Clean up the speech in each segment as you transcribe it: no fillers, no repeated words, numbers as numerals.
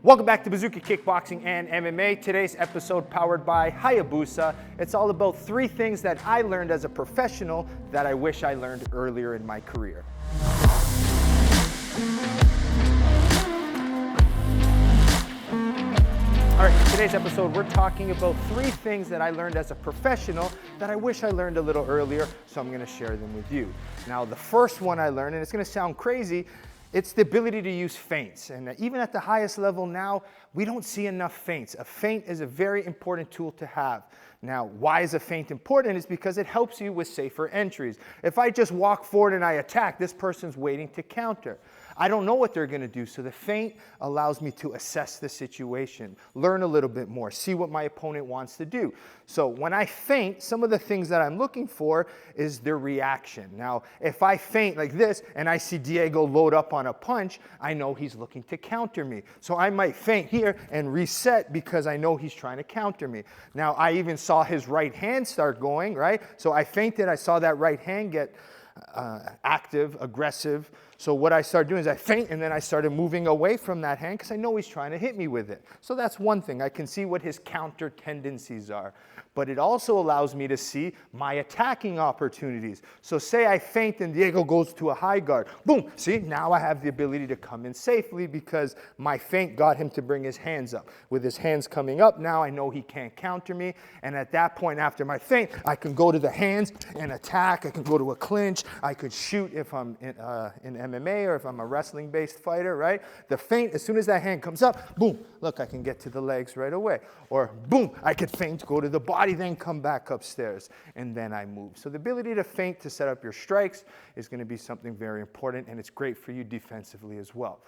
Welcome back to Bazooka Kickboxing and MMA. Today's episode powered by Hayabusa. It's all about 3 things that I learned as a professional that I wish I learned earlier in my career. All right, in today's episode, we're talking about 3 things that I learned as a professional that I wish I learned a little earlier, so I'm gonna share them with you. Now, the first one I learned, and it's gonna sound crazy, it's the ability to use feints. And even at the highest level now, we don't see enough feints. A feint is a very important tool to have. Now, why is a feint important? It's because it helps you with safer entries. If I just walk forward and I attack, this person's waiting to counter. I don't know what they're gonna do, so the feint allows me to assess the situation, learn a little bit more, see what my opponent wants to do. So when I feint, some of the things that I'm looking for is their reaction. Now, if I feint like this and I see Diego load up on a punch, I know he's looking to counter me. So I might feint here and reset because I know he's trying to counter me. Now, I even saw his right hand start going, right? So I feinted, I saw that right hand get active, aggressive. So what I started doing is I feint and then I started moving away from that hand because I know he's trying to hit me with it. So that's one thing. I can see what his counter tendencies are. But it also allows me to see my attacking opportunities. So say I feint and Diego goes to a high guard. Boom! See, now I have the ability to come in safely because my feint got him to bring his hands up. With his hands coming up, now I know he can't counter me. And at that point, after my feint, I can go to the hands and attack. I can go to a clinch. I could shoot if I'm in MMA or if I'm a wrestling-based fighter, right? The feint, as soon as that hand comes up, boom, look, I can get to the legs right away. Or boom, I could feint, go to the body, then come back upstairs, and then I move. So the ability to feint to set up your strikes is going to be something very important, and it's great for you defensively as well.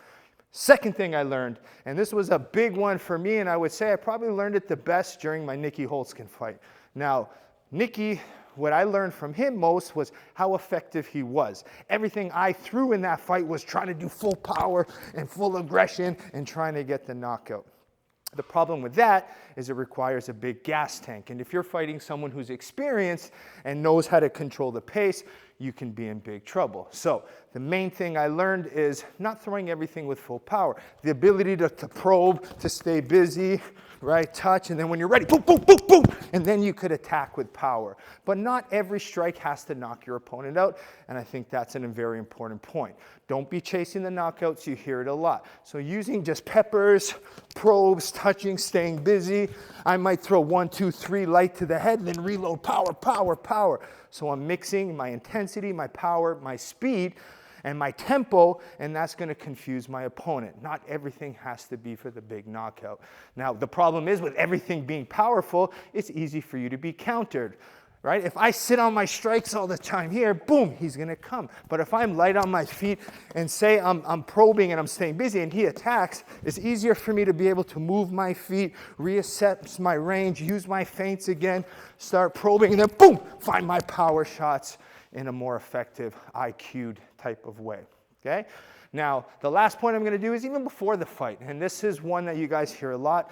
Second thing I learned, and this was a big one for me, and I would say I probably learned it the best during my Nicky Holtzkin fight. Now, Nicky, what I learned from him most was how effective he was. Everything I threw in that fight was trying to do full power and full aggression and trying to get the knockout. The problem with that is it requires a big gas tank. And if you're fighting someone who's experienced and knows how to control the pace, you can be in big trouble. So the main thing I learned is not throwing everything with full power. The ability to probe, to stay busy, right? Touch, and then when you're ready, boom, boom, boom, boom, and then you could attack with power. But not every strike has to knock your opponent out, and I think that's a very important point. Don't be chasing the knockouts. You hear it a lot. So using just peppers, probes, touching, staying busy. I might throw 1, 2, 3 light to the head, then reload, power, power, power. So I'm mixing my intensity, my power, my speed, and my tempo, and that's going to confuse my opponent. Not everything has to be for the big knockout. Now, the problem is with everything being powerful, it's easy for you to be countered, right? If I sit on my strikes all the time here, boom, he's going to come. But if I'm light on my feet and say I'm probing and I'm staying busy and he attacks, it's easier for me to be able to move my feet, reassess my range, use my feints again, start probing, and then boom, find my power shots in a more effective IQ'd type of way, okay? Now, the last point I'm going to do is even before the fight, and this is one that you guys hear a lot,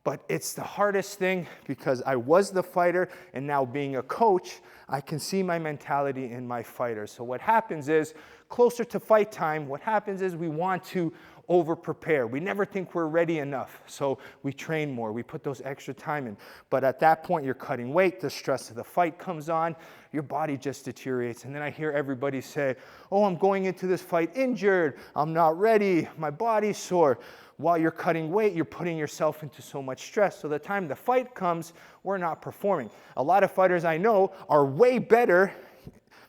but it's the hardest thing because I was the fighter, and now being a coach, I can see my mentality in my fighters. So what happens is, closer to fight time, what happens is we want to over-prepare. We never think we're ready enough, so we train more. We put those extra time in. But at that point, you're cutting weight, the stress of the fight comes on, your body just deteriorates. And then I hear everybody say, oh, I'm going into this fight injured, I'm not ready, my body's sore. While you're cutting weight, you're putting yourself into so much stress. So the time the fight comes, we're not performing. A lot of fighters I know are way better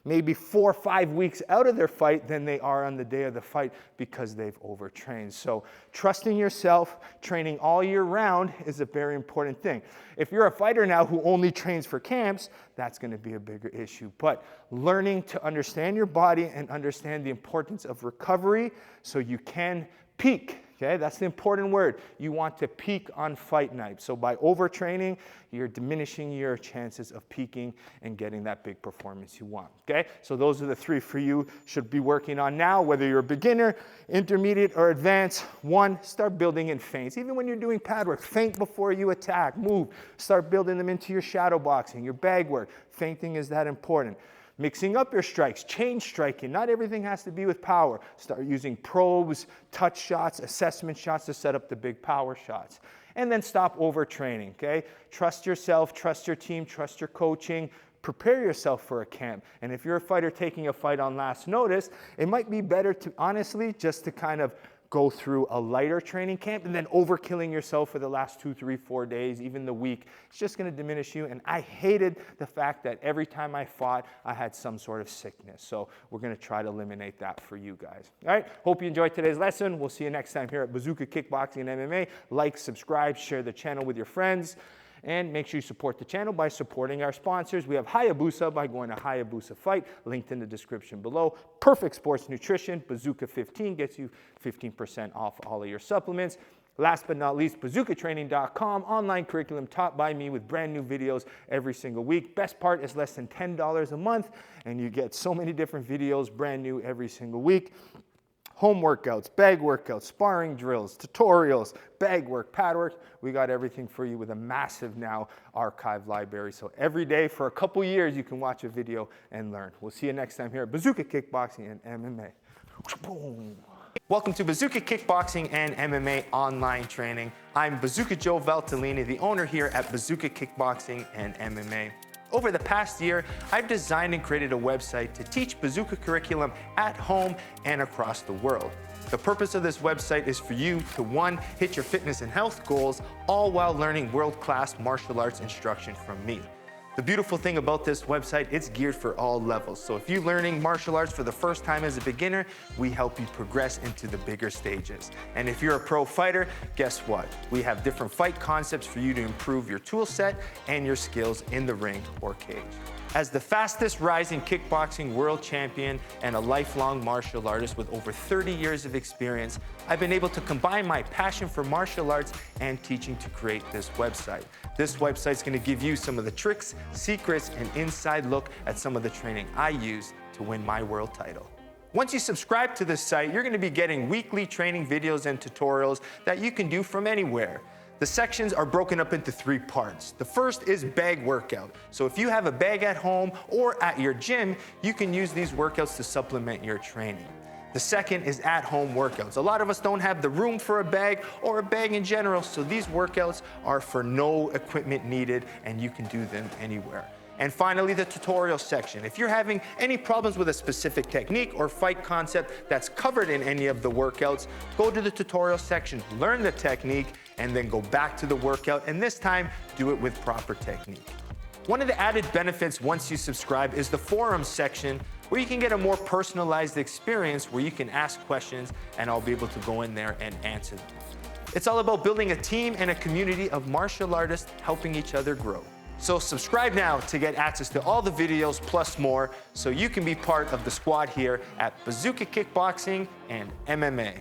maybe 4 or 5 weeks out of their fight than they are on the day of the fight because they've overtrained. So trusting yourself, training all year round is a very important thing. If you're a fighter now who only trains for camps, that's going to be a bigger issue. But learning to understand your body and understand the importance of recovery so you can peak. Okay, that's the important word. You want to peak on fight night. So by overtraining, you're diminishing your chances of peaking and getting that big performance you want. Okay, so those are the 3 for you should be working on now, whether you're a beginner, intermediate, or advanced. 1, start building in feints. Even when you're doing pad work, feint before you attack, move. Start building them into your shadow boxing, your bag work. Feinting is that important. Mixing up your strikes, change striking. Not everything has to be with power. Start using probes, touch shots, assessment shots to set up the big power shots. And then stop overtraining, okay? Trust yourself, trust your team, trust your coaching. Prepare yourself for a camp. And if you're a fighter taking a fight on last notice, it might be better to, honestly, just to kind of go through a lighter training camp and then overkilling yourself for the last 2, 3, 4 days, even the week. It's just gonna diminish you. And I hated the fact that every time I fought, I had some sort of sickness. So we're gonna try to eliminate that for you guys. All right, hope you enjoyed today's lesson. We'll see you next time here at Bazooka Kickboxing and MMA. Like, subscribe, share the channel with your friends. And make sure you support the channel by supporting our sponsors. We have Hayabusa by going to Hayabusa Fight, linked in the description below. Perfect Sports Nutrition, Bazooka 15 gets you 15% off all of your supplements. Last but not least, bazookatraining.com, online curriculum taught by me with brand new videos every single week. Best part is less than $10 a month, and you get so many different videos brand new every single week. Home workouts, bag workouts, sparring drills, tutorials, bag work, pad work. We got everything for you with a massive now archive library. So every day for a couple years, you can watch a video and learn. We'll see you next time here at Bazooka Kickboxing and MMA. Boom. Welcome to Bazooka Kickboxing and MMA online training. I'm Bazooka Joe Valtellini, the owner here at Bazooka Kickboxing and MMA. Over the past year, I've designed and created a website to teach Bazooka curriculum at home and across the world. The purpose of this website is for you to, 1, hit your fitness and health goals, all while learning world-class martial arts instruction from me. The beautiful thing about this website, it's geared for all levels. So if you're learning martial arts for the first time as a beginner, we help you progress into the bigger stages. And if you're a pro fighter, guess what? We have different fight concepts for you to improve your tool set and your skills in the ring or cage. As the fastest rising kickboxing world champion and a lifelong martial artist with over 30 years of experience, I've been able to combine my passion for martial arts and teaching to create this website. This website's gonna give you some of the tricks, secrets, and inside look at some of the training I use to win my world title. Once you subscribe to this site, you're gonna be getting weekly training videos and tutorials that you can do from anywhere. The sections are broken up into 3 parts. The first is bag workout. So if you have a bag at home or at your gym, you can use these workouts to supplement your training. The second is at-home workouts. A lot of us don't have the room for a bag or a bag in general, so these workouts are for no equipment needed and you can do them anywhere. And finally, the tutorial section. If you're having any problems with a specific technique or fight concept that's covered in any of the workouts, go to the tutorial section, learn the technique, and then go back to the workout, and this time, do it with proper technique. One of the added benefits once you subscribe is the forums section, where you can get a more personalized experience where you can ask questions and I'll be able to go in there and answer them. It's all about building a team and a community of martial artists helping each other grow. So subscribe now to get access to all the videos plus more so you can be part of the squad here at Bazooka Kickboxing and MMA.